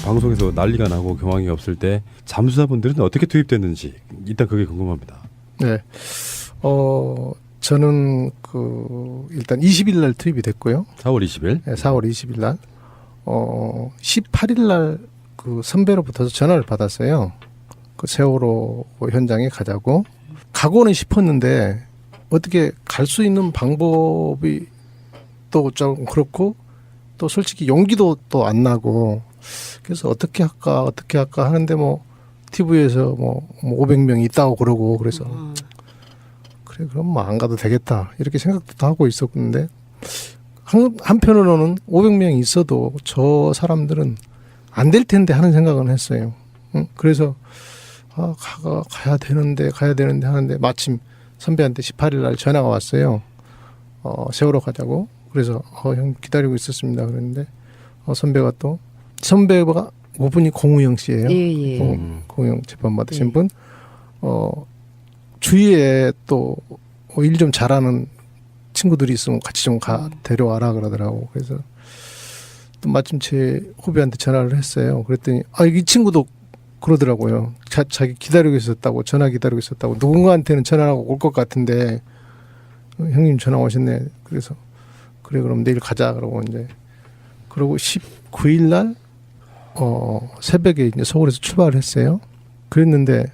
방송에서 난리가 나고 경황이 없을 때 잠수사분들은 어떻게 투입됐는지 일단 그게 궁금합니다. 네. 저는 일단 20일 날 투입이 됐고요. 4월 20일. 네, 4월 20일 날. 18일 날 그 선배로부터 전화를 받았어요. 그 세월호 현장에 가자고. 가고는 싶었는데 어떻게 갈 수 있는 방법이 또 좀 그렇고 또 솔직히 용기도 또 안 나고 그래서 어떻게 할까 하는데 뭐 TV에서 뭐 500명 있다고 그러고 그래서 그래 그럼 뭐 안 가도 되겠다 이렇게 생각도 하고 있었는데 한편으로는 500명이 있어도 저 사람들은 안 될 텐데 하는 생각은 했어요. 그래서 가야 되는데 하는데 마침 선배한테 18일 날 전화가 왔어요. 세월호 가자고. 그래서 형 기다리고 있었습니다. 그랬는데 선배가 5분이 공우영 씨예요. 예. 공우영 재판 받으신 분. 주위에 또 일 좀 잘하는 친구들이 있으면 같이 좀 데려와라 그러더라고. 그래서 또 마침 제 후배한테 전화를 했어요. 그랬더니 이 친구도 그러더라고요. 자기 기다리고 있었다고 전화 기다리고 있었다고 누군가한테는 전화하고 올 것 같은데 형님 전화 오셨네. 그래서 그래 그럼 내일 가자 그러고 이제 그러고 19일 날 새벽에 이제 서울에서 출발을 했어요. 그랬는데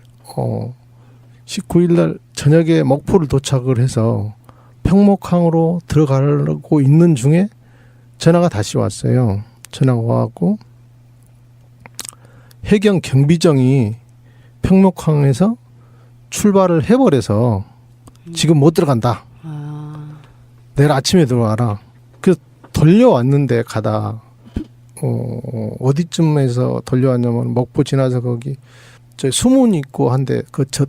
19일 날 저녁에 목포를 도착을 해서 평목항으로 들어가려고 있는 중에 전화가 다시 왔어요. 전화가 와갖고 해경 경비정이 평목항에서 출발을 해버려서 지금 못 들어간다. 내일 아침에 들어와라. 그래서 돌려왔는데 가다 어디쯤에서 돌려왔냐면 목포 지나서 거기 저 수문 있고 한데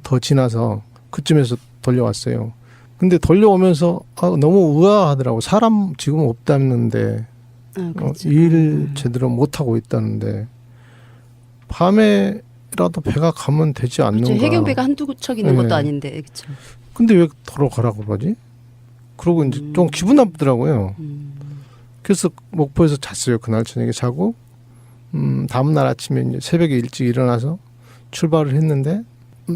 더 지나서 그쯤에서 돌려왔어요. 근데 돌려오면서 너무 의아하더라고. 사람 지금 없다는데 그렇죠. 일 제대로 못하고 있다는데 밤에라도 배가 가면 되지 않는가. 그렇죠. 해경배가 한두 척 있는 것도 아닌데. 그렇죠. 근데 왜 돌아가라고 그러지? 그러고 이제 좀 기분 나쁘더라고요. 그래서 목포에서 잤어요. 그날 저녁에 자고 다음날 아침에 이제 새벽에 일찍 일어나서 출발을 했는데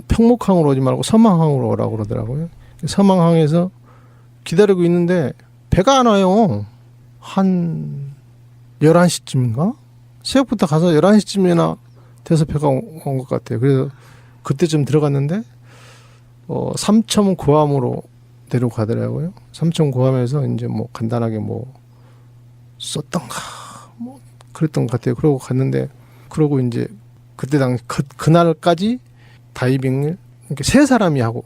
평목항으로 오지 말고 서망항으로 오라고 그러더라고요. 서망항에서 기다리고 있는데 배가 안 와요. 한 11시쯤인가? 새벽부터 가서 11시쯤이나 돼서 배가 온 것 같아요. 그래서 그때쯤 들어갔는데 삼천고함으로 내려가더라고요. 삼천고함에서 이제 뭐 간단하게 뭐 썼던가 뭐 그랬던 것 같아요. 그러고 갔는데 그러고 이제 그때 당시 그날까지 다이빙을 이렇게 세 사람이 하고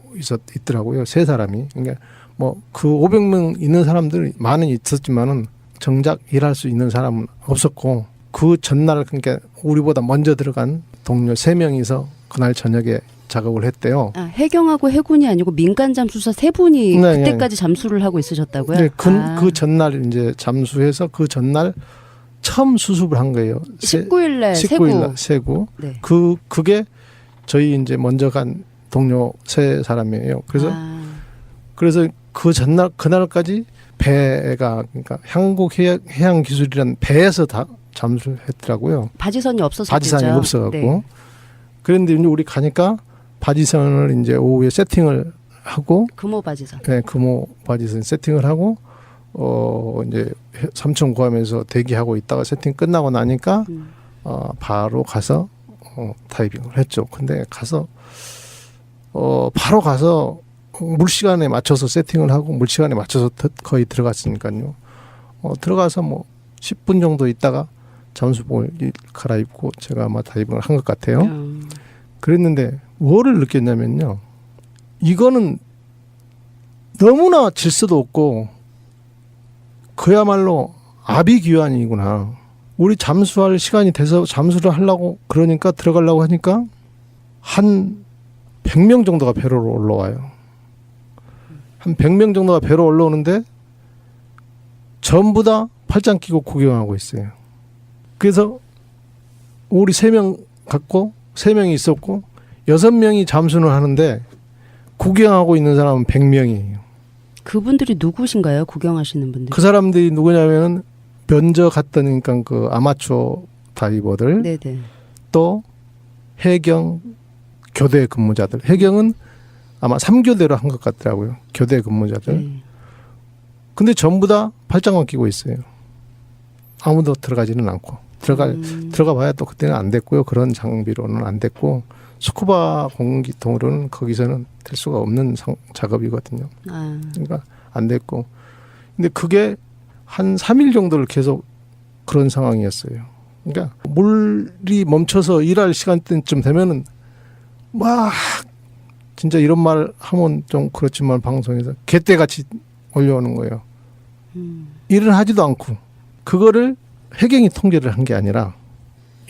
있더라고요. 세 사람이. 그러니까 뭐 그 500명 있는 사람들 많은 있었지만은 정작 일할 수 있는 사람은 없었고 그 전날 그러니까 우리보다 먼저 들어간 동료 3명이서 그날 저녁에 작업을 했대요. 해경하고 해군이 아니고 민간 잠수사 3분이 그때까지 잠수를 하고 있으셨다고요? 네, 그 전날 이제 잠수해서 그 전날 처음 수습을 한 거예요. 19일 날 세구. 네. 그게 저희 이제 먼저 간 동료 3사람이에요. 그래서 그 전날 그날까지 배가 그러니까 한국해양기술이라는 배에서 다 잠수를 했더라고요. 바지선이 없어서 바지선이 없어갖고. 네. 그런데 이제 우리 가니까 바지선을 이제 오후에 세팅을 하고 금호 바지선. 네, 금호 바지선 세팅을 하고 이제 삼천고함에서 대기하고 있다가 세팅 끝나고 나니까 바로 가서 다이빙을 했죠. 근데 가서 바로 가서 물시간에 맞춰서 세팅을 하고 물시간에 맞춰서 거의 들어갔으니까요. 들어가서 뭐 10분 정도 있다가 잠수복을 갈아입고 제가 아마 다이빙을 한 것 같아요. 그랬는데 뭐를 느꼈냐면요. 이거는 너무나 질서도 없고 그야말로 아비규환이구나. 우리 잠수할 시간이 돼서 잠수를 하려고 그러니까 들어가려고 하니까 한 100명 정도가 배로 올라와요. 한 100명 정도가 배로 올라오는데 전부 다 팔짱 끼고 구경하고 있어요. 그래서 우리 3명 갖고 3명이 있었고 6명이 잠수를 하는데 구경하고 있는 사람은 100명이에요. 그분들이 누구신가요? 구경하시는 분들. 그 사람들이 누구냐면은 먼저 갔던 그러니까 그 아마추어 다이버들 네네. 또 해경 교대 근무자들. 해경은 아마 3교대로 한 것 같더라고요. 교대 근무자들. 네. 근데 근데 전부 다 발장만 끼고 있어요. 아무도 들어가지는 않고. 들어가 봐야 또 그때는 안 됐고요. 그런 장비로는 안 됐고 스쿠바 공기통으로는 거기서는 될 수가 없는 작업이거든요. 아. 그러니까 안 됐고. 근데 그게 한 3일 정도를 계속 그런 상황이었어요. 그러니까 물이 멈춰서 일할 시간대쯤 되면은 막 진짜 이런 말 하면 좀 그렇지만 방송에서 개떼같이 몰려오는 거예요. 일을 하지도 않고 그거를 해경이 통제를 한 게 아니라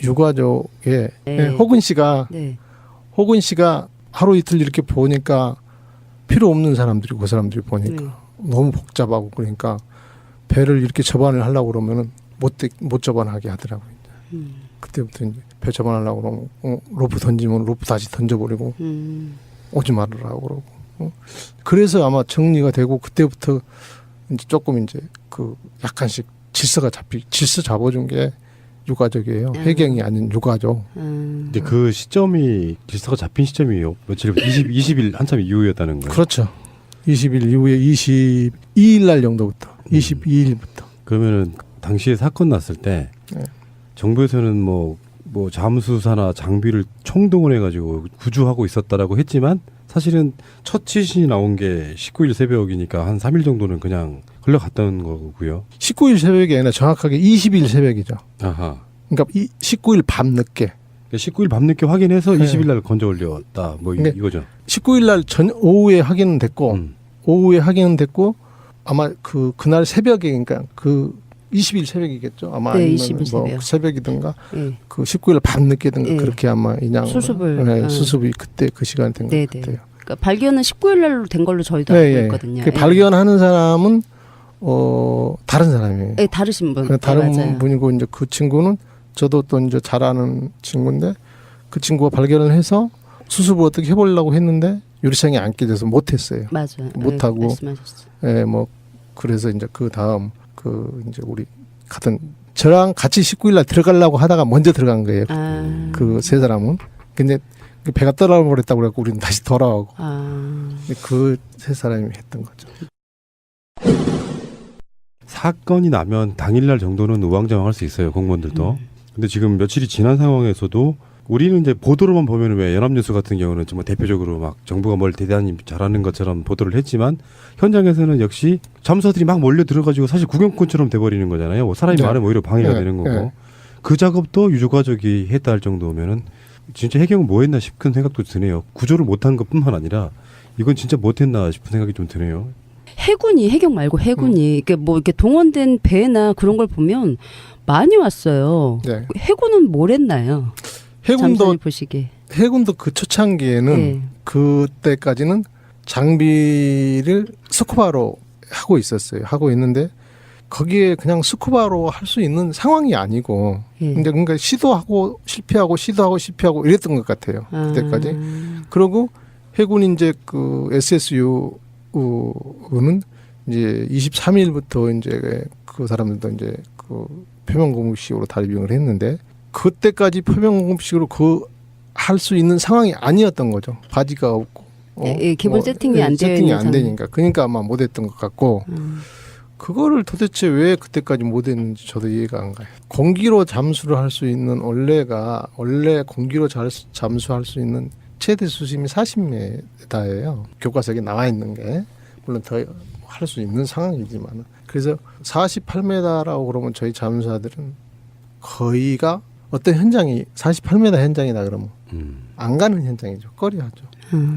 유가족의 네. 호근 씨가 네. 하루 이틀 이렇게 보니까 필요 없는 사람들이 그 사람들이 보니까 네. 너무 복잡하고 그러니까 배를 이렇게 접안을 하려고 그러면은 못 접안하게 하더라고요. 그때부터 이제 배 접안하려고 그러면 로프 던지면 로프 다시 던져버리고 오지 말으라고 그러고 그래서 아마 정리가 되고 그때부터 이제 조금 이제 그 약간씩 질서 잡아준 게 유가족이에요. 해경이 아닌 유가족. 근데 그 시점이 질서가 잡힌 시점이요. 며칠 20일 한참 이후였다는 거예요. 그렇죠. 20일 이후에 22일 날 정도부터 22일부터. 그러면은 당시에 사건 났을 때 네. 정부에서는 뭐 잠수사나 장비를 총동원해가지고 구조하고 있었다라고 했지만 사실은 첫 지신이 나온 게 19일 새벽이니까 한 3일 정도는 그냥 흘러갔던 거고요. 19일 새벽이 아니라 정확하게 20일 새벽이죠. 아하. 그러니까 19일 밤 늦게. 19일 밤늦게 확인해서 네. 20일 날 건져 올렸다. 뭐 네. 이거죠. 19일 날 오후에 확인은 됐고 오후에 확인은 됐고 아마 그날 새벽에 그러니까 그 20일 새벽이겠죠. 아마 네, 아니면 20일 뭐 새벽. 새벽이든가 네. 그 19일 밤 늦게든가 네. 그렇게 아마 인양 수습을. 수습이 그때 그 시간 된 것 네네. 같아요. 그러니까 발견은 19일 날로 된 걸로 저희도 네, 알고 예. 있거든요. 그 발견하는 사람은 다른 사람이에요. 네, 다르신 분. 다른 네, 맞아요. 분이고 이제 그 친구는 저도 또 이제 잘 아는 친구인데 그 친구가 발견을 해서 수습을 어떻게 해보려고 했는데 유리창이 안 깨져서 못했어요. 맞아요. 못하고. 네, 말씀하셨어요. 예, 뭐 그래서 이제 그 다음 그 이제 우리 같은 저랑 같이 19일 날 들어가려고 하다가 먼저 들어간 거예요. 그 세 사람은. 근데 배가 떠나버렸다고 그래갖고 우리는 다시 돌아오고. 그 세 사람이 했던 거죠. 사건이 나면 당일날 정도는 우왕좌왕할 수 있어요. 공무원들도. 근데 지금 며칠이 지난 상황에서도 우리는 이제 보도로만 보면 왜 연합뉴스 같은 경우는 정말 대표적으로 막 정부가 뭘 대단히 잘하는 것처럼 보도를 했지만 현장에서는 역시 잠수사들이 막 몰려 들어가지고 사실 구경꾼처럼 돼버리는 거잖아요. 뭐 사람이 네. 많으면 오히려 방해가 네. 되는 거고 네. 그 작업도 유족가족이 했다 할 정도면은 진짜 해경은 뭐 했나 싶은 생각도 드네요. 구조를 못한 것뿐만 아니라 이건 진짜 못했나 싶은 생각이 좀 드네요. 해경 말고 해군이 이렇게 뭐 이렇게 동원된 배나 그런 걸 보면 많이 왔어요. 네. 해군은 뭘 했나요? 잠수사님 보시기에. 해군도 그 초창기에는 네. 그때까지는 장비를 스쿠바로 하고 있었어요. 하고 있는데 거기에 그냥 스쿠바로 할 수 있는 상황이 아니고 예. 근데 그러니까 시도하고 실패하고 실패하고 이랬던 것 같아요. 그때까지. 그리고 해군 이제 그 SSU는 이제 23일부터 이제 그 사람들도 이제 그 표면공급식으로 다이빙을 했는데 그때까지 표면공급식으로 그 할 수 있는 상황이 아니었던 거죠. 바지가 없고. 기본 세팅이 안 되어 세팅이 있는 안 되니까. 그러니까 아마 못했던 것 같고 그거를 도대체 왜 그때까지 못했는지 저도 이해가 안 가요. 공기로 잠수를 할 수 있는 원래 공기로 잠수할 수 있는 최대 수심이 40m예요. 교과서에 나와 있는 게 물론 더 할 수 있는 상황이지만 그래서 48m라고 그러면 저희 잠수사들은 거의가 어떤 현장이 48m 현장이다 그러면 안 가는 현장이죠. 꺼려하죠.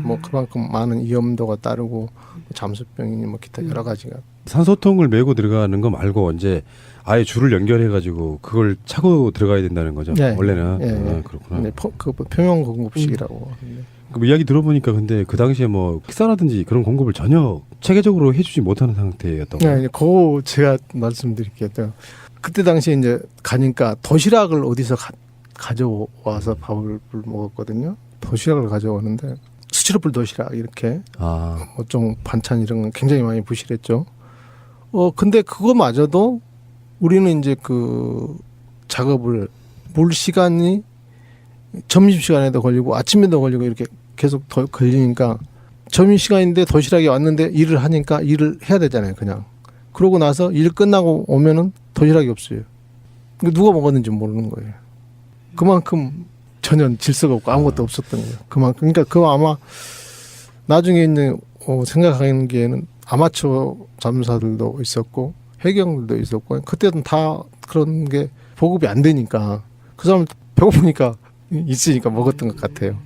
뭐 그만큼 많은 위험도가 따르고 잠수병이니 뭐 기타 여러 가지가. 산소통을 메고 들어가는 거 말고 이제 아예 줄을 연결해가지고 그걸 차고 들어가야 된다는 거죠. 네. 원래는. 네. 그렇구나. 네, 그 표면 공급식이라고. 그 이야기 들어보니까 근데 그 당시에 뭐 식사라든지 그런 공급을 전혀 체계적으로 해주지 못하는 상태였던 거예요. 네, 그거 제가 말씀드릴게요. 그때 당시에 이제 가니까 도시락을 어디서 가져와서 밥을 먹었거든요. 도시락을 가져오는데 스티로폴 도시락 이렇게 뭐 좀 반찬 이런 건 굉장히 많이 부실했죠. 근데 그거마저도 우리는 이제 그 작업을 물 시간이 점심 시간에도 걸리고 아침에도 걸리고 이렇게 계속 더 걸리니까 점심 시간인데 도시락이 왔는데 일을 하니까 일을 해야 되잖아요. 그냥 그러고 나서 일 끝나고 오면은 도시락이 없어요. 누가 먹었는지 모르는 거예요. 그만큼 전혀 질서가 없고 아무것도 없었던 거예요. 그만큼 그러니까 그 아마 나중에 이제 생각하기에는 아마추어 잠수사들도 있었고 해경들도 있었고 그때는 다 그런 게 보급이 안 되니까 그 사람 배고프니까 있으니까 먹었던 것 같아요.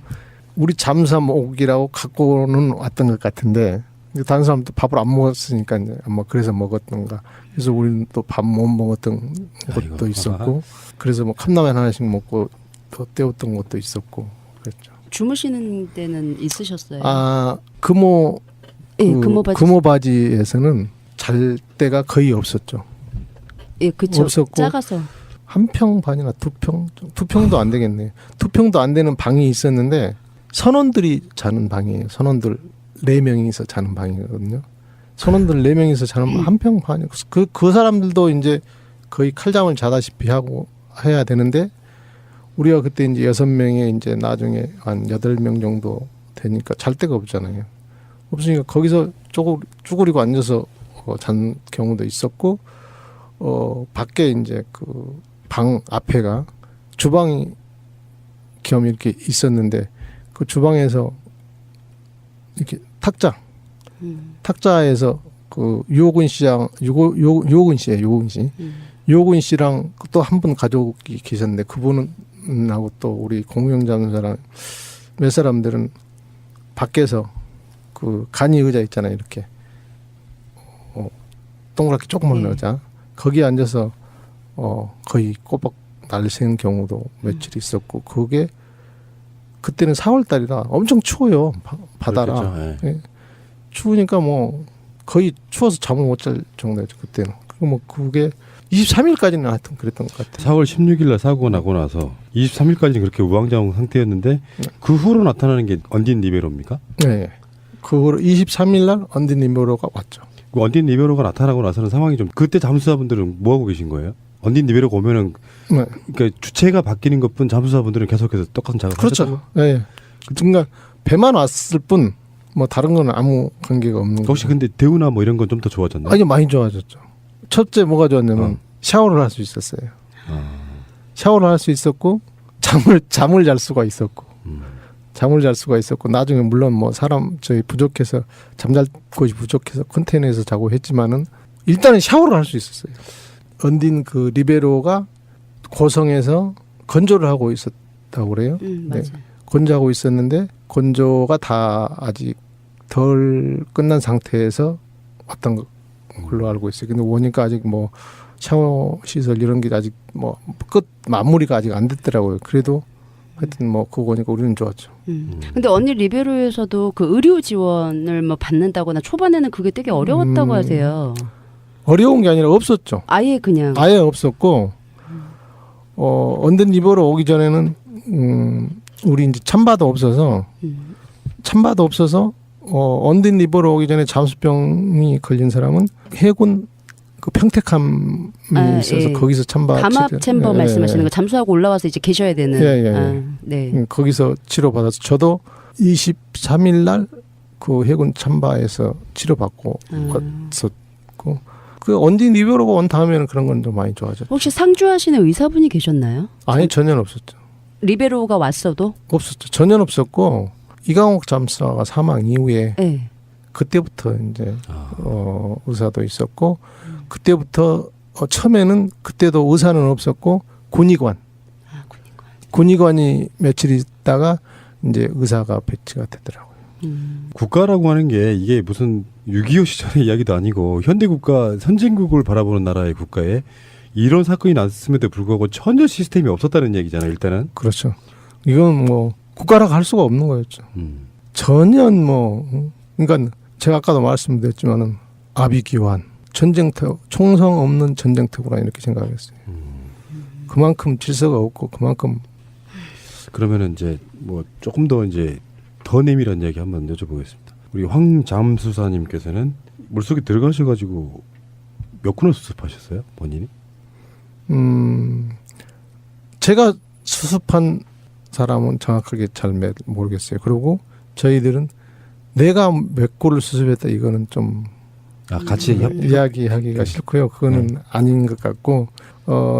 우리 잠수함 목이라고 갖고는 왔던 것 같은데 다른 사람도 밥을 안 먹었으니까 이제 아마 그래서 먹었던가. 그래서 우리는 또 밥 못 먹었던 것도 아이고. 있었고 그래서 뭐 컵라면 하나씩 먹고 또 때웠던 것도 있었고 그랬죠. 주무시는 데는 있으셨어요? 아 금호 예, 그 금호바지. 금호바지에서는 잘 데가 거의 없었죠. 예, 그쵸. 없었고 작아서. 한 평 반이나 두 평도 안 되겠네. 두 평도 안 되는 방이 있었는데 선원들이 자는 방이에요. 선원들 4명이서 자는 방이거든요. 선원들 4명이서 자는 한 평 반이. 그 사람들도 이제 거의 칼잠을 자다시피 하고 해야 되는데 우리가 그때 이제 6명에 이제 나중에 한 8명 정도 되니까 잘 데가 없잖아요. 없으니까 거기서 쭈그리고 앉아서 잔 경우도 있었고 밖에 이제 그 방 앞에가 주방이 겸 이렇게 있었는데 그 주방에서 이렇게 탁자에서 그 유호근 씨랑 유호근 씨예요. 유호근 씨랑 또 한 분 가족이 계셨는데 그분은 하고 또 우리 공영잠수사랑 몇 사람들은 밖에서 그 간이 의자 있잖아요. 이렇게 동그랗게 조그만 의자 거기에 앉아서 거의 꼬박 날새는 경우도 며칠 있었고 그게 그때는 4월 달이라 엄청 추워요. 바다라. 그렇겠죠. 예. 예. 추우니까 뭐 거의 추워서 잠을 못 잘 정도였죠. 그때는. 그리고 뭐 그게 23일까지는 하여튼 그랬던 것 같아요. 4월 16일 날 사고가 나고 나서 23일까지는 그렇게 우왕좌왕 상태였는데 그 후로 나타나는 게 언딘 리베로입니까? 네. 그 후로 23일 날 언딘 리베로가 왔죠. 그 언딘 리베로가 나타나고 나서는 상황이 좀 그때 잠수사분들은 뭐 하고 계신 거예요? 언딘 리베로가 오면은 네. 그러니까 주체가 바뀌는 것뿐 잠수사분들은 계속해서 똑같은 작업을 그렇죠. 하셨다고? 네. 그러니까 배만 왔을 뿐 뭐 다른 거는 아무 관계가 없는 거죠. 혹시 근데 대우나 뭐 이런 건 좀 더 좋아졌나요? 아니 많이 좋아졌죠. 첫째 뭐가 좋았냐면 샤워를 할 수 있었어요. 샤워를 할 수 있었고 잠을 잘 수가 있었고 잠을 잘 수가 있었고 나중에 물론 뭐 사람 저희 부족해서 잠잘 곳이 부족해서 컨테이너에서 자고 했지만은 일단은 샤워를 할 수 있었어요. 언딘 그 리베로가 고성에서 건조를 하고 있었다고 그래요. 맞아요. 건조하고 있었는데 건조가 다 아직 덜 끝난 상태에서 왔던 걸로 알고 있어요. 근데 오니까 아직 뭐 샤워 시설 이런 게 아직 뭐 끝 마무리가 아직 안 됐더라고요. 그래도 하여튼 뭐 그거 보니까 우리는 좋았죠. 근데 언니 리베로에서도 그 의료 지원을 뭐 받는다거나 초반에는 그게 되게 어려웠다고 하세요. 어려운 게 아니라 없었죠. 아예 그냥. 아예 없었고 언든 리버로 오기 전에는 우리 이제 참바도 없어서 언든 리버로 오기 전에 잠수병이 걸린 사람은 해군 그 평택함이 있어서 예. 거기서 참바 감압 챔버 예, 말씀하시는 거 잠수하고 올라와서 이제 계셔야 되는. 예. 네. 거기서 치료 받아서 저도 23일 날 그 해군 참바에서 치료받고 갔었고 그 언딘 리버로가 온 다음에는 그런 건 좀 많이 좋아졌죠. 혹시 상주하시는 의사분이 계셨나요? 아니 전혀 없었죠. 리베로가 왔어도? 없었죠. 전혀 없었고 이강옥 잠수사가 사망 이후에 네. 그때부터 이제 의사도 있었고 그때부터 처음에는 그때도 의사는 없었고 군의관이 며칠 있다가 이제 의사가 배치가 되더라고요. 국가라고 하는 게 이게 무슨 6.25 시절의 이야기도 아니고 현대국가 선진국을 바라보는 나라의 국가에 이런 사건이 났음에도 불구하고 전혀 시스템이 없었다는 얘기잖아요. 일단은. 그렇죠. 이건 뭐 국가라고 할 수가 없는 거였죠. 전혀 뭐 그러니까 제가 아까도 말씀드렸지만은 아비규환 전쟁터 총성 없는 전쟁터구나 이렇게 생각했어요. 그만큼 질서가 없고 그만큼 그러면은 이제 뭐 조금 더 이제 더 내밀한 이야기 한번 여쭤보겠습니다. 우리 황 잠수사님께서는 물속에 들어가셔가지고 몇 군을 수습하셨어요, 본인이? 제가 수습한 사람은 정확하게 잘 모르겠어요. 그리고 저희들은 내가 몇 골을 수습했다 이거는 좀 같이 이야기하기가 싫고요. 그거는 아닌 것 같고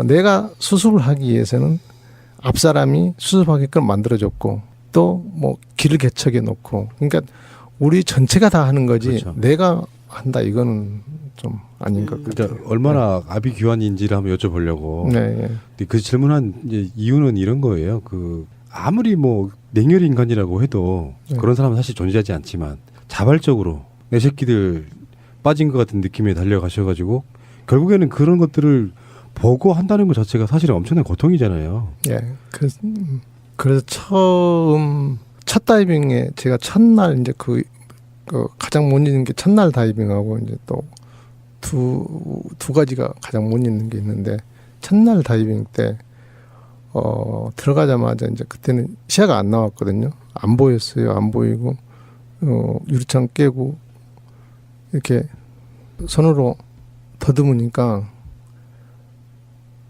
내가 수습을 하기 위해서는 앞 사람이 수습하게끔 만들어줬고 또 뭐 길을 개척해 놓고 그러니까 우리 전체가 다 하는 거지 그렇죠. 내가 한다 이거는 좀 아닌 것 같아요. 그러니까 얼마나 아비규환인지를 한번 여쭤보려고. 네. 네. 근데 그 질문한 이제 이유는 이런 거예요. 그 아무리 뭐 냉혈 인간이라고 해도 네. 그런 사람은 사실 존재하지 않지만 자발적으로 내 새끼들 빠진 것 같은 느낌에 달려가셔가지고 결국에는 그런 것들을 보고 한다는 것 자체가 사실은 엄청난 고통이잖아요. 예. 그래서 처음 첫 다이빙에 제가 첫날 이제 그 가장 못 잊는 게 첫날 다이빙하고 이제 또 두 가지가 가장 못 잊는 게 있는데 첫날 다이빙 때 들어가자마자 이제 그때는 시야가 안 나왔거든요. 안 보였어요. 안 보이고 유리창 깨고 이렇게 손으로 더듬으니까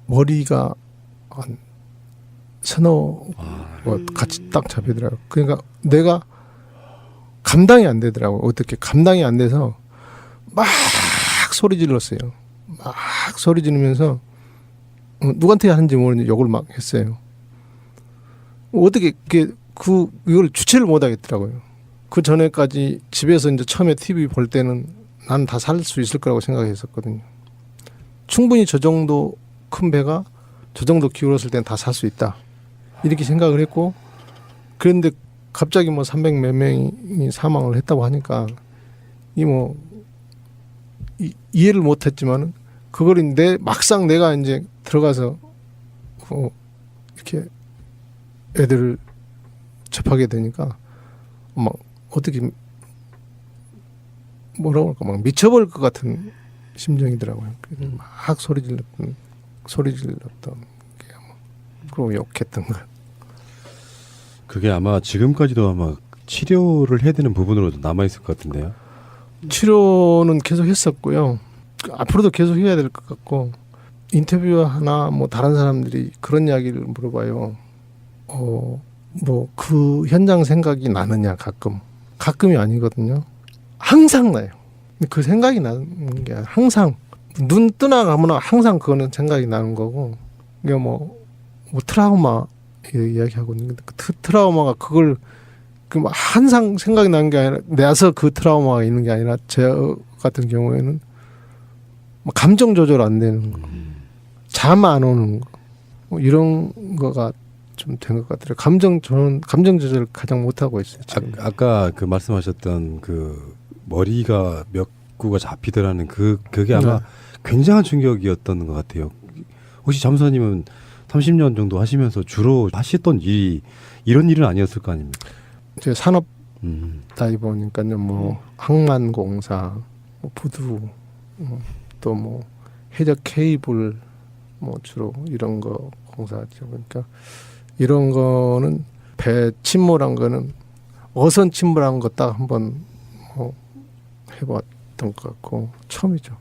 머리가 한 서너 같이 딱 잡히더라고요. 그러니까 내가 감당이 안 되더라고요. 어떻게 감당이 안 돼서 막 소리 질렀어요. 막 소리 지르면서 누구한테 하는지 모르는데 욕을 막 했어요. 어떻게 이걸 주체를 못 하겠더라고요. 그 전에까지 집에서 이제 처음에 TV 볼 때는 난 다 살 수 있을 거라고 생각했었거든요. 충분히 저 정도 큰 배가 저 정도 기울었을 때는 다 살 수 있다. 이렇게 생각을 했고 그런데 갑자기 뭐 300 몇 명이 사망을 했다고 하니까 이해를 못 했지만은 그걸 막상 내가 이제 들어가서 이렇게 애들을 접하게 되니까 막 어떻게 뭐라고 할까 막 미쳐버릴 것 같은 심정이더라고요. 그래서 막 소리 질렀던 게 그리고 욕했던 거. 그게 아마 지금까지도 아마 치료를 해야 되는 부분으로 남아 있을 것 같은데요. 치료는 계속 했었고요. 앞으로도 계속 해야 될 것 같고 인터뷰 하나 뭐 다른 사람들이 그런 이야기를 물어봐요. 뭐 그 현장 생각이 나느냐 가끔이 아니거든요. 항상 나요. 그 생각이 나는 게 항상 눈 뜨나 감으나 항상 그거는 생각이 나는 거고 이게 뭐 트라우마 이야기하고 있는데 그 트라우마가 그걸 막 항상 생각이 나는 게 아니라 내서 그 트라우마가 있는 게 아니라 제 같은 경우에는 감정 조절 안 되는 거, 잠 안 오는 거, 뭐 이런 거가 좀 된 것 같아요. 감정 조절 가장 못 하고 있어요. 아까 그 말씀하셨던 그 머리가 몇 구가 잡히더라는 그게 아마 굉장한 충격이었던 것 같아요. 혹시 잠수사님은 30년 정도 하시면서 주로 하셨던 일이 이런 일은 아니었을 거 아닙니까? 제 산업 다이버니까요. 뭐 항만공사, 뭐 부두, 또 뭐 해적 케이블, 뭐 주로 이런 거 공사하죠. 그러니까 이런 거는 배 침몰한 거는 어선 침몰한 거 딱 한번 해봤던 것 같고 처음이죠.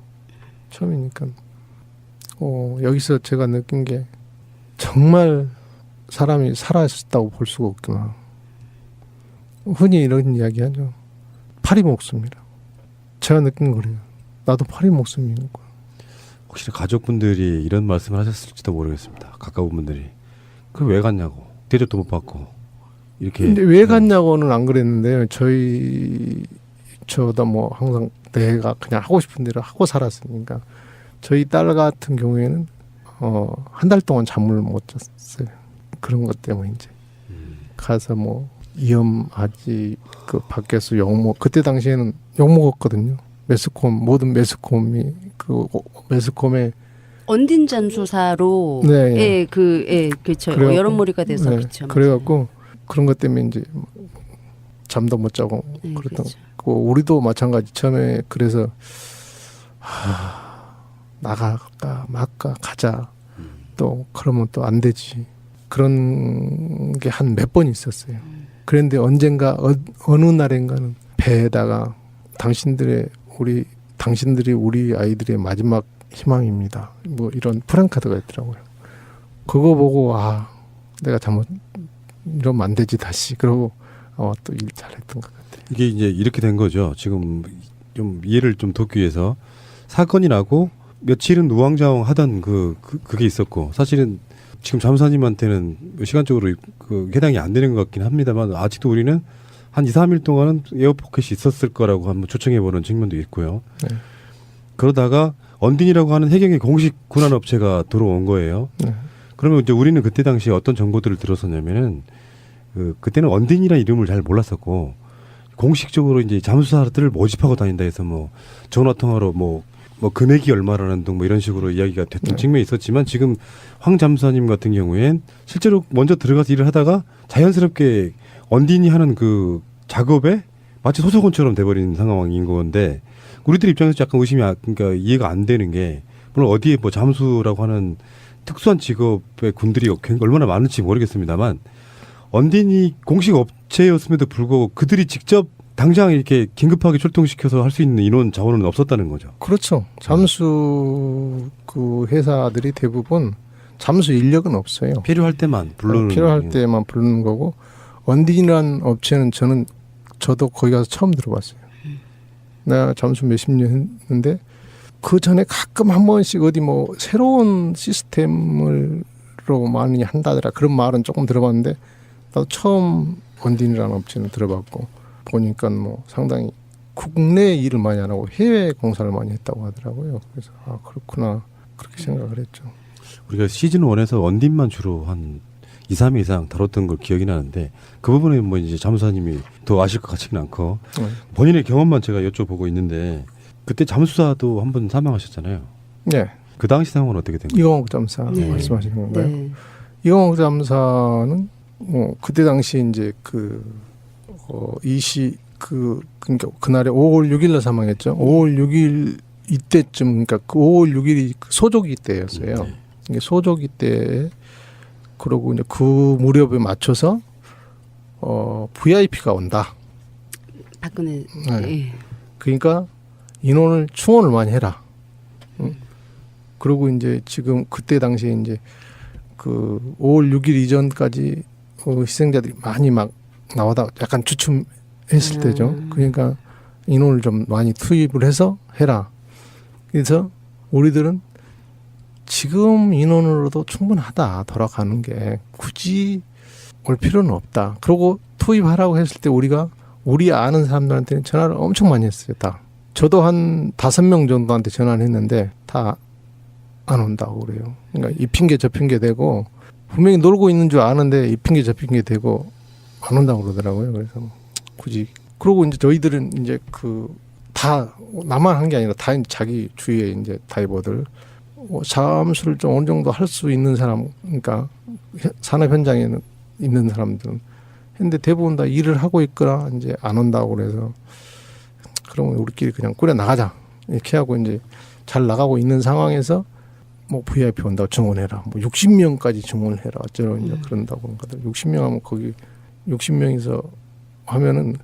처음이니까 여기서 제가 느낀 게 정말 사람이 살아있었다고 볼 수가 없구나. 흔히 이런 이야기 하죠. 파리 목숨이라. 제가 느낀 거래요. 나도 파리 목숨이 있는 거야. 혹시 가족분들이 이런 말씀을 하셨을지도 모르겠습니다. 가까운 분들이. 그럼 왜 갔냐고. 대접도 못 받고. 이렇게. 근데 왜 갔냐고는 안 그랬는데요. 저도 뭐 항상 내가 그냥 하고 싶은 대로 하고 살았으니까. 저희 딸 같은 경우에는 한 달 동안 잠을 못 잤어요. 그런 것 때문에 이제 가서 뭐 위험하지 그 밖에서 그때 당시에는 욕 먹었거든요. 모든 매스컴이 그 매스컴에 언딘 잠수사로 네. 그렇죠. 여론몰이가 돼서 그렇죠. 그래갖고 그런 것 때문에 이제 잠도 못 자고 그랬던 그렇죠. 거. 우리도 마찬가지 처음에 그래서 나갈까 말까 가자. 또 그러면 또 안 되지. 그런 게 한 몇 번 있었어요. 그런데 언젠가 어느 날인가는 배에다가 당신들이 우리 아이들의 마지막 희망입니다. 뭐 이런 프랑카드가 있더라고요. 그거 보고 내가 잘못 이러면 안 되지 다시. 그러고 또 일 잘했던 것 같아요. 이게 이제 이렇게 된 거죠. 지금 좀 이해를 좀 돕기 위해서 사건이 나고 며칠은 우왕좌왕하던 그게 있었고 사실은 지금 잠수사님한테는 시간적으로 해당이 안 되는 것 같긴 합니다만 아직도 우리는 한 2, 3일 동안은 에어포켓이 있었을 거라고 한번 초청해보는 측면도 있고요. 네. 그러다가 언딘이라고 하는 해경의 공식 군한 업체가 들어온 거예요. 네. 그러면 이제 우리는 그때 당시에 어떤 정보들을 들었었냐면은 그때는 언딘이라는 이름을 잘 몰랐었고 공식적으로 이제 잠수사들을 모집하고 다닌다 해서 뭐 전화 통화로 뭐 금액이 얼마라는 등 뭐 이런 식으로 이야기가 됐던 측면이 있었지만 지금 황 잠수사님 같은 경우엔 실제로 먼저 들어가서 일을 하다가 자연스럽게 언딘이 하는 그 작업에 마치 소속원처럼 돼버린 상황인 건데 우리들 입장에서 약간 의심이 그러니까 이해가 안 되는 게 물론 어디에 뭐 잠수라고 하는 특수한 직업의 군들이 얼마나 많을지 모르겠습니다만 언딘이 공식 업체였음에도 불구하고 그들이 직접 당장 이렇게 긴급하게 출동시켜서 할 수 있는 인원 자원은 없었다는 거죠. 그렇죠. 잠수 그 회사들이 대부분 잠수 인력은 없어요. 필요할 때만 부르는 필요할 때만 부르는 거고 언딘이라는 업체는 저도 거기 가서 처음 들어봤어요. 내가 잠수 몇십 년 했는데 그 전에 가끔 한 번씩 어디 뭐 새로운 시스템으로 많이 한다더라 그런 말은 조금 들어봤는데 나도 처음 언딘이라는 업체는 들어봤고 보니까 뭐 상당히 국내 일을 많이 안 하고 해외 공사를 많이 했다고 하더라고요. 그래서 그렇구나 그렇게 생각을 했죠. 우리가 시즌 1에서 언딘만 주로 한 2, 3회 이상 다뤘던 걸 기억이 나는데 그 부분에 뭐 이제 잠수사님이 더 아실 것 같지는 않고 본인의 경험만 제가 여쭤보고 있는데 그때 잠수사도 한 번 사망하셨잖아요. 네. 그 당시 상황은 어떻게 된 거예요? 이광옥 잠사 네. 말씀하시는 건가요? 네. 이광옥 잠사는 그때 당시 이제 그러니까 그날에 5월 6일날 사망했죠. 5월 6일 이때쯤 그러니까 그 5월 6일이 소조기 때였어요. 네. 이게 소조기 때 그러고 이제 그 무렵에 맞춰서 VIP가 온다. 박근혜. 네. 예. 그러니까 인원을 충원을 많이 해라. 그리고 이제 지금 그때 당시에 이제 그 5월 6일 이전까지 희생자들이 많이 막 나와다 약간 주춤했을 때죠. 그러니까 인원을 좀 많이 투입을 해서 해라. 그래서 우리들은 지금 인원으로도 충분하다. 돌아가는 게 굳이 올 필요는 없다. 그러고 투입하라고 했을 때 우리 아는 사람들한테는 전화를 엄청 많이 했어요. 다. 저도 한 5명 정도한테 전화를 했는데 다 안 온다고 그래요. 그러니까 이 핑계 저 핑계 대고 분명히 놀고 있는 줄 아는데 이 핑계 저 핑계 대고 안 온다고 그러더라고요. 그래서 굳이 그러고 이제 저희들은 이제 다 나만 한 게 아니라 다 자기 주위에 이제 다이버들 잠수를 좀 어느 정도 할 수 있는 사람 그러니까 산업 현장에는 있는 사람들은 했는데 대부분 다 일을 하고 있거나 이제 안 온다고 그래서 그러면 우리끼리 그냥 꾸려 나가자 이렇게 하고 이제 잘 나가고 있는 상황에서 뭐 VIP 온다고 증원해라. 뭐 60명까지 증원을 해라. 어쩌고 이제 그런다고 하거든. 60명 하면 거기 60명이서 하면은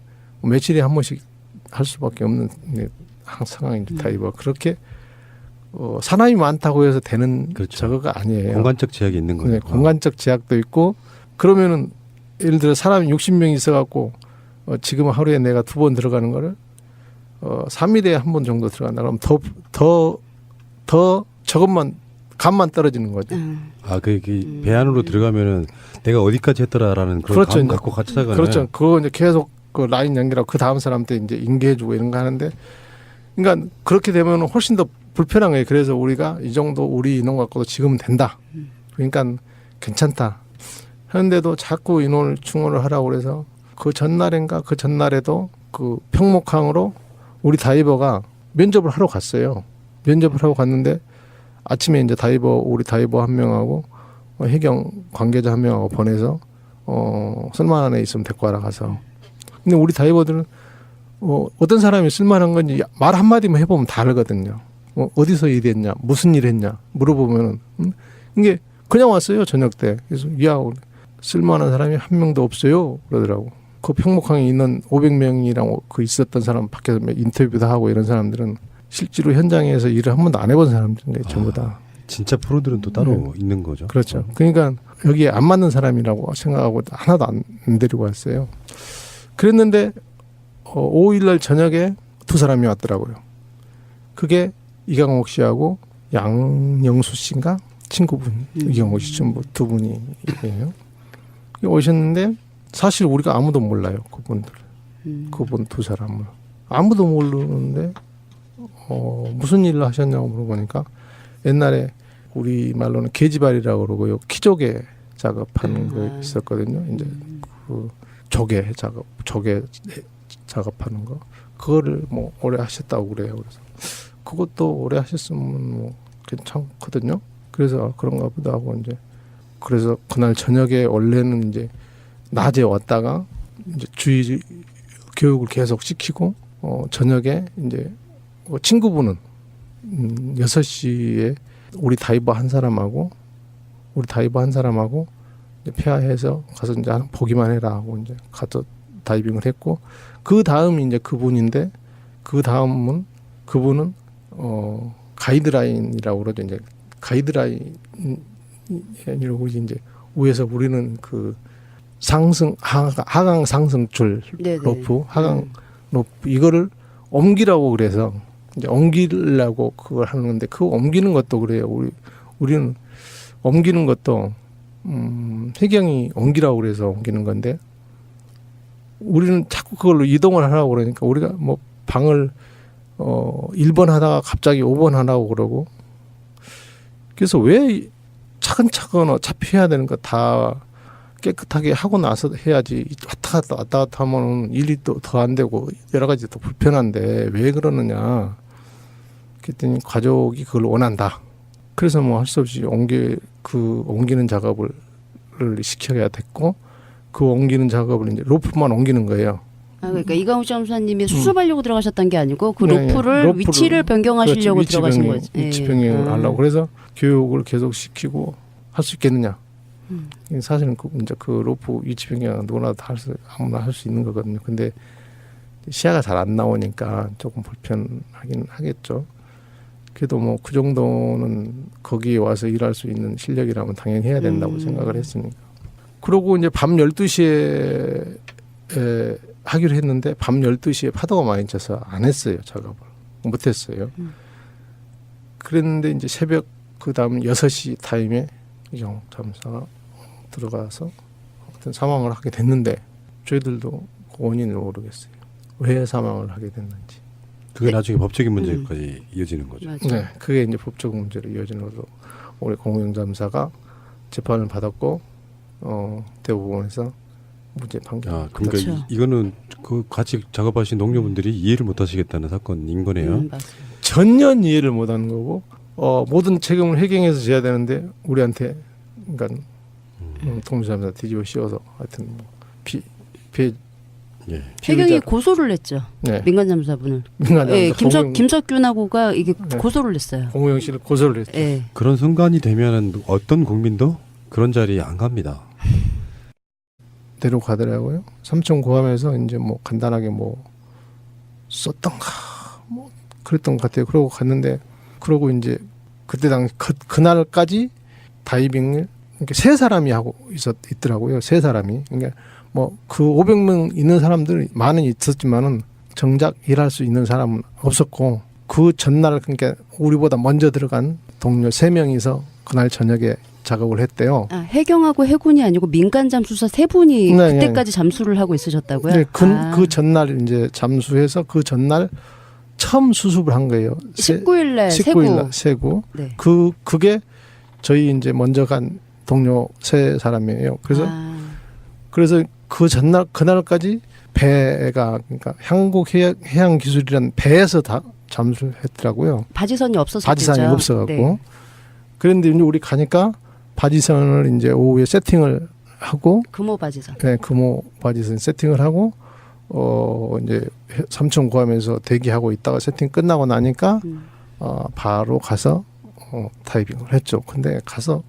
며칠에 한 번씩 할 수밖에 없는 상황인데 다이버 그렇게 사람이 많다고 해서 되는 그렇죠. 저거가 아니에요. 공간적 제약이 있는 거죠. 네, 공간적 제약도 있고 그러면은 예를 들어 사람이 60명이 있어갖고 지금 하루에 내가 2번 들어가는 거를 3일에 한 번 정도 들어간다. 그럼 더 저것만 감만 떨어지는 거죠. 배 안으로 들어가면은 내가 어디까지 했더라라는 그런 그렇죠. 감 갖고 같이 나가는. 그렇죠. 그거 이제 계속 그 라인 연결하고 그 다음 사람한테 이제 인계해주고 이런 거 하는데, 그러니까 그렇게 되면 훨씬 더 불편한 거예요. 그래서 우리가 이 정도 우리 인원 갖고도 지금은 된다. 그러니까 괜찮다. 하는데도 자꾸 인원을 충원을 하라고 그래서 그 전날인가 그 전날에도 그 평목항으로 우리 다이버가 면접을 하러 갔어요. 면접을 하고 갔는데 아침에 이제 우리 다이버 한 명하고 해경 관계자 한 명하고 보내서 쓸만한 애 있으면 데리고 와라 가서. 근데 우리 다이버들은 어떤 사람이 쓸만한 건지 말 한마디만 해보면 다 알거든요. 어디서 일했냐, 무슨 일 했냐 물어보면은 이게 그냥 왔어요 저녁 때. 그래서 야 쓸만한 사람이 한 명도 없어요 그러더라고. 그 평목항에 있는 500명이랑 그 있었던 사람 밖에서 인터뷰도 하고 이런 사람들은 실제로 현장에서 일을 한 번도 안 해본 사람들인데 전부 다. 진짜 프로들은 또 따로 있는 거죠. 그렇죠. 그러니까 여기에 안 맞는 사람이라고 생각하고 하나도 안 데리고 왔어요. 그랬는데 5일날 저녁에 두 사람이 왔더라고요. 그게 이강옥 씨하고 양영수 씨인가 친구분 이강옥 씨 전부 두 분이에요. 오셨는데 사실 우리가 아무도 몰라요. 그분들. 그분 두 사람을 아무도 모르는데 무슨 일을 하셨냐고 물어보니까 옛날에 우리 말로는 계지발이라고 그러고요. 키조개 작업하는 거 있었거든요. 이제 그 조개 작업하는 거 그거를 뭐 오래 하셨다고 그래요. 그래서 그것도 오래 하셨으면 뭐 괜찮거든요. 그래서 그런가 보다 하고 이제 그래서 그날 저녁에 원래는 이제 낮에 왔다가 이제 주의 교육을 계속 시키고 저녁에 이제 친구분은 6시에 우리 다이버 한 사람하고 이제 폐하해서 가서 이제 보기만 해라 하고 이제 가서 다이빙을 했고 그 다음이 이제 그분인데 그 다음은 그분은 가이드라인이라고 그러죠. 이제 가이드라인이라고 이제 위에서 우리는 그 하강 상승줄 로프 하강 로프 이거를 옮기라고 그래서 이제 옮기려고 그걸 하는데 그 옮기는 것도 그래요. 우리는 옮기는 것도 해경이 옮기라고 그래서 옮기는 건데 우리는 자꾸 그걸로 이동을 하라고 그러니까 우리가 뭐 방을 1번 하다가 갑자기 5번 하라고 그러고 그래서 왜 차근차근 어차피 해야 되는 거 다 깨끗하게 하고 나서 해야지 왔다 갔다 하면 일이 또 더 안 되고 여러 가지 또 불편한데 왜 그러느냐 그랬더니 가족이 그걸 원한다. 그래서 뭐 할 수 없이 옮기는 작업을 시켜야 됐고 그 옮기는 작업을 이제 로프만 옮기는 거예요. 아, 그러니까 이강욱 장사님이 수습하려고 들어가셨던 게 아니고 그 로프를 위치를 변경하시려고 그렇지, 들어가신 거죠. 위치 변경을 하려고 그래서 교육을 계속 시키고 할 수 있겠느냐. 사실은 이제 그 로프 위치 변경은 누구나 다 아무나 할 수 있는 거거든요. 근데 시야가 잘 안 나오니까 조금 불편하긴 하겠죠. 그래도 뭐 그 정도는 거기에 와서 일할 수 있는 실력이라면 당연히 해야 된다고 생각을 했으니까. 그러고 이제 밤 12시에 하기로 했는데 밤 12시에 파도가 많이 쳐서 안 했어요. 작업을. 못 했어요. 그랬는데 이제 새벽 그다음 6시 타임에 이강옥 잠수사가 들어가서 어떤 사망을 하게 됐는데 저희들도 그 원인을 모르겠어요. 왜 사망을 하게 됐는지. 그게 나중에 법적인 문제까지 이어지는 거죠. 맞아요. 네, 그게 이제 법적 문제로 이어지는 거로 올해 공영잠사가 재판을 받았고 대법원에서 무죄 판결. 아, 그러니까 그렇죠. 이거는 그 같이 작업하신 동료분들이 이해를 못하시겠다는 사건인 거네요. 맞습니다. 전혀 이해를 못하는 거고 모든 책임을 해경에서 져야 되는데 우리한테 그러니까 동사무소 뒤집어 씌워서 하여튼 뭐 예. 해경이 고소를 했죠. 네. 민간 잠수사분을. 민간잠수사 예, 김석균하고가 이게 고소를 했어요. 공무영 씨를 고소를 했죠. 예. 그런 순간이 되면은 어떤 국민도 그런 자리에 안 갑니다. 데려가더라고요. 삼천 고함에서 이제 뭐 간단하게 뭐 썼던가 뭐 그랬던 것 같아요. 그러고 갔는데 그러고 이제 그때 당시 그날까지 다이빙을 이렇게 세 사람이 하고 있더라고요. 세 사람이. 그러니까 뭐 그 500명 있는 사람들 많은 있었지만은 정작 일할 수 있는 사람은 없었고 그 전날 그러니까 우리보다 먼저 들어간 동료 3명이서 그날 저녁에 작업을 했대요. 아, 해경하고 해군이 아니고 민간 잠수사 3분이 네, 그때까지 잠수를 하고 있으셨다고요? 네, 그 전날 이제 잠수해서 그 전날 처음 수습을 한 거예요. 19일날 19일날 세구. 네. 그게 저희 이제 먼저 간 동료 3사람이에요. 그래서 그 전날 그날까지 배가 그러니까 한국해양기술이라는 배에서 다 잠수를 했더라고요. 바지선이 없어서 바지선이 없어갖고. 네. 그런데 이제 우리 가니까 바지선을 이제 오후에 세팅을 하고 금호 바지선. 네, 금호 바지선 세팅을 하고 이제 삼천 고함에서 대기하고 있다가 세팅 끝나고 나니까 바로 가서 다이빙을 했죠. 근데 가서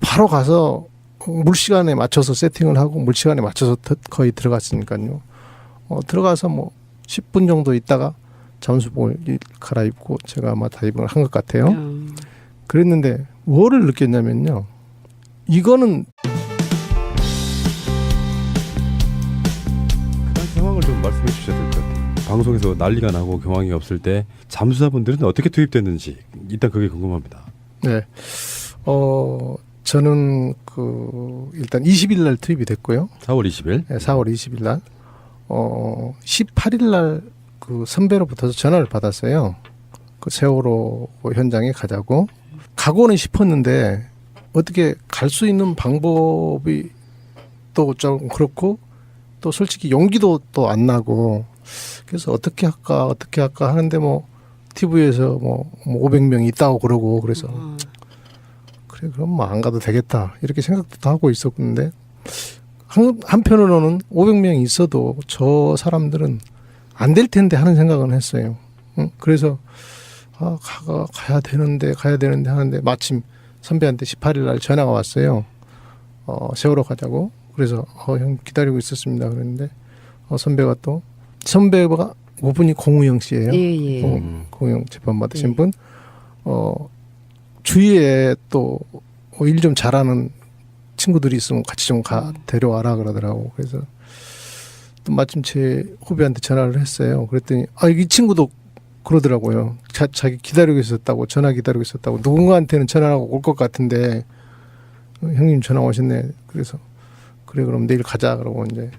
바로 가서 물시간에 맞춰서 세팅을 하고 물시간에 맞춰서 거의 들어갔으니까요. 들어가서 뭐 10분 정도 있다가 잠수복을 갈아입고 제가 아마 다이빙을 한 것 같아요. 그랬는데 뭐를 느꼈냐면요. 이거는 그 당시 상황을 좀 말씀해 주셔야 될 것 같아요. 방송에서 난리가 나고 경황이 없을 때 잠수사분들은 어떻게 투입됐는지 일단 그게 궁금합니다. 네. 저는 일단 20일 날 투입이 됐고요. 4월 20일. 네, 4월 20일 날 18일 날 그 선배로부터 전화를 받았어요. 그 세월호 현장에 가자고. 가고는 싶었는데 어떻게 갈 수 있는 방법이 또 좀 그렇고 또 솔직히 용기도 또 안 나고 그래서 어떻게 할까 하는데 뭐 TV에서 뭐 500명이 있다고 그러고 그래서 그래 그럼 뭐 안 가도 되겠다 이렇게 생각도 하고 있었는데 한편으로는 500명이 있어도 저 사람들은 안 될 텐데 하는 생각은 했어요. 응? 그래서 가야 되는데 하는데 마침 선배한테 18일 날 전화가 왔어요. 세월호 가자고. 그래서 형 기다리고 있었습니다. 그랬는데 선배가 5분이 공우영 씨예요. 예. 공우영 재판 받으신 분. 주위에 또 일 좀 잘하는 친구들이 있으면 같이 좀 데려와라 그러더라고. 그래서 또 마침 제 후배한테 전화를 했어요. 그랬더니 이 친구도 그러더라고요. 자기 기다리고 있었다고 전화 기다리고 있었다고 누군가한테는 전화하고 올 것 같은데 형님 전화 오셨네. 그래서 그래 그럼 내일 가자 그러고 이제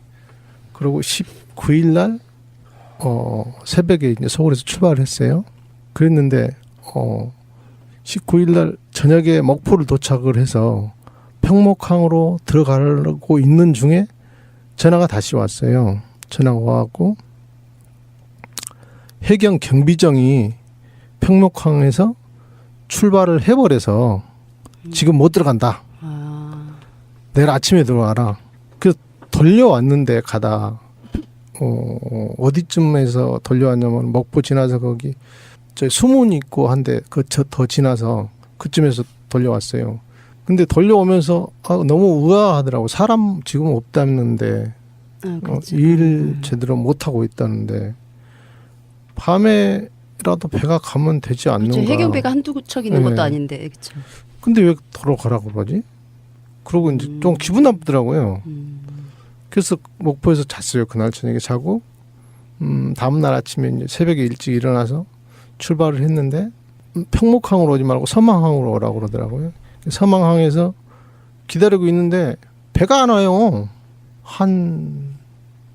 그러고 19일 날 새벽에 이제 서울에서 출발을 했어요. 그랬는데 19일 날 저녁에 목포를 도착을 해서 평목항으로 들어가려고 있는 중에 전화가 다시 왔어요. 전화가 와갖고 해경 경비정이 평목항에서 출발을 해버려서 지금 못 들어간다. 내일 아침에 들어와라. 그래서 돌려왔는데 가다 어디쯤에서 돌려왔냐면 먹보 지나서 거기 저 수문 있고 한데 더 지나서 그쯤에서 돌려왔어요. 근데 돌려오면서 너무 의아하더라고. 사람 지금 없다는데 그렇죠. 일 제대로 못 하고 있다는데 밤에라도 배가 가면 되지 않는가. 그렇죠. 해경배가 한두 척 있는 것도 아닌데. 그렇죠. 근데 왜 돌아가라고 그러지? 그러고 이제 좀 기분 나쁘더라고요. 그래서 목포에서 잤어요. 그날 저녁에 자고 다음날 아침에 이제 새벽에 일찍 일어나서 출발을 했는데 평목항으로 오지 말고 서망항으로 오라고 그러더라고요. 서망항에서 기다리고 있는데 배가 안 와요. 한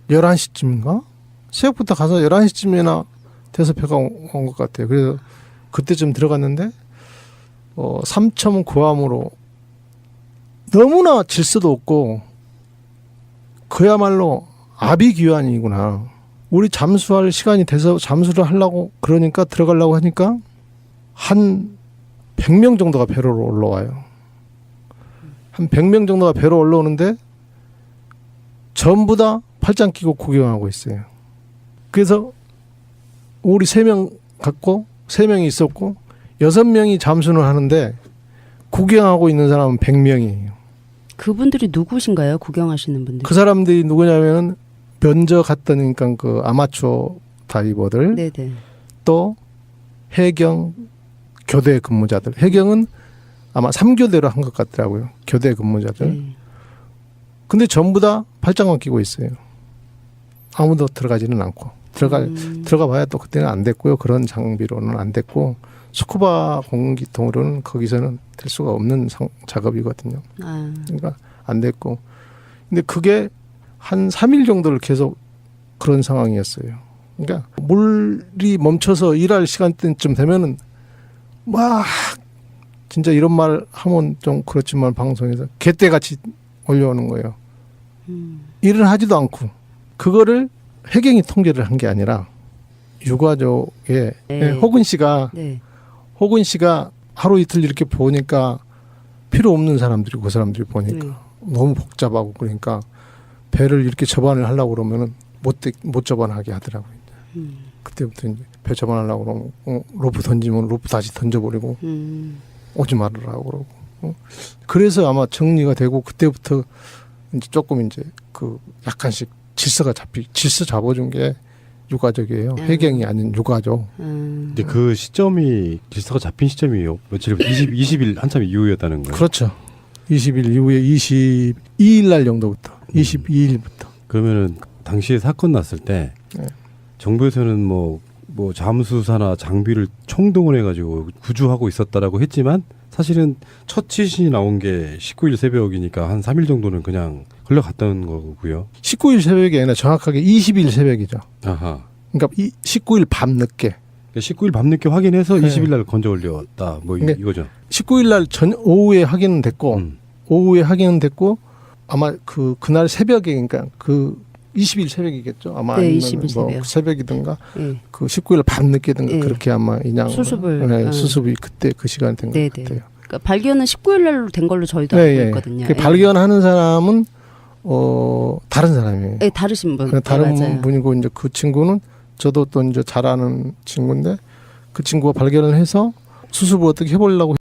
11시쯤인가? 새벽부터 가서 11시쯤이나 돼서 배가 온 것 같아요. 그래서 그때쯤 들어갔는데 3.9함으로 너무나 질서도 없고 그야말로 아비규환이구나. 우리 잠수할 시간이 돼서 잠수를 하려고 그러니까 들어가려고 하니까 한 100명 정도가 배로 올라와요. 한 100명 정도가 배로 올라오는데 전부 다 팔짱 끼고 구경하고 있어요. 그래서 우리 3명 갖고 3명이 있었고 6명이 잠수를 하는데 구경하고 있는 사람은 100명이에요. 그분들이 누구신가요? 구경하시는 분들. 그 사람들이 누구냐면은 면접 갔던 그러니까 그 아마추어 다이버들 네네. 또 해경 교대 근무자들. 해경은 아마 3교대로 한 것 같더라고요. 교대 근무자들. 근데 전부 다 팔짱만 끼고 있어요. 아무도 들어가지는 않고. 들어가 봐야 또 그때는 안 됐고요. 그런 장비로는 안 됐고 스쿠바 공기통으로는 거기서는 될 수가 없는 작업이거든요. 그러니까 안 됐고. 근데 그게 한 3일 정도를 계속 그런 상황이었어요. 그러니까 물이 멈춰서 일할 시간대쯤 되면은 막 진짜 이런 말 하면 좀 그렇지만 방송에서 개떼같이 올려오는 거예요. 일을 하지도 않고 그거를 해경이 통제를 한 게 아니라 유가족의 호근 씨가 하루 이틀 이렇게 보니까 필요 없는 사람들이 그 사람들이 보니까 너무 복잡하고 그러니까 배를 이렇게 접안을 하려고 그러면은 못 접안하게 하더라고요. 그때부터 이제 배 접안하려고 그러면 로프 던지면 로프 다시 던져버리고 오지 말으라고 그러고 그래서 아마 정리가 되고 그때부터 이제 조금 이제 그 약간씩 질서 잡아준 게 유가족이에요. 해경이 아닌 유가족. 근데 그 시점이 질서가 잡힌 시점이 며칠부터 20일 한참 이후였다는 거예요. 그렇죠. 20일 이후에 22일 날 정도부터 22일부터. 그러면은 당시에 사건 났을 때 네. 정부에서는 뭐 잠수사나 장비를 총동원해가지고 구조하고 있었다라고 했지만 사실은 첫 지신이 나온 게 19일 새벽이니까 한 3일 정도는 그냥 흘러갔다는 거고요. 19일 새벽이 아니라 정확하게 20일 새벽이죠. 아하. 그러니까 19일 밤 늦게. 19일 밤늦게 확인해서 네. 20일 날 건져 올렸다. 뭐 네. 이거죠. 19일 날 오후에 확인은 됐고 오후에 확인은 됐고 아마 그날 새벽에 그러니까 그 20일 새벽이겠죠. 아마 네, 아니면 20일 뭐 새벽. 새벽이든가 예. 그 19일 밤 늦게든가 예. 그렇게 아마 인양 수습을. 네, 수습이 그때 그 시간에 된 것 네네. 같아요. 그러니까 발견은 19일 날로 된 걸로 저희도 네, 알고 예. 있거든요. 그 예. 발견하는 사람은 다른 사람이에요. 예, 다르신 분. 네, 다른 맞아요. 분이고 이제 그 친구는 저도 또 이제 잘 아는 친구인데 그 친구가 발견을 해서 수습을 어떻게 해보려고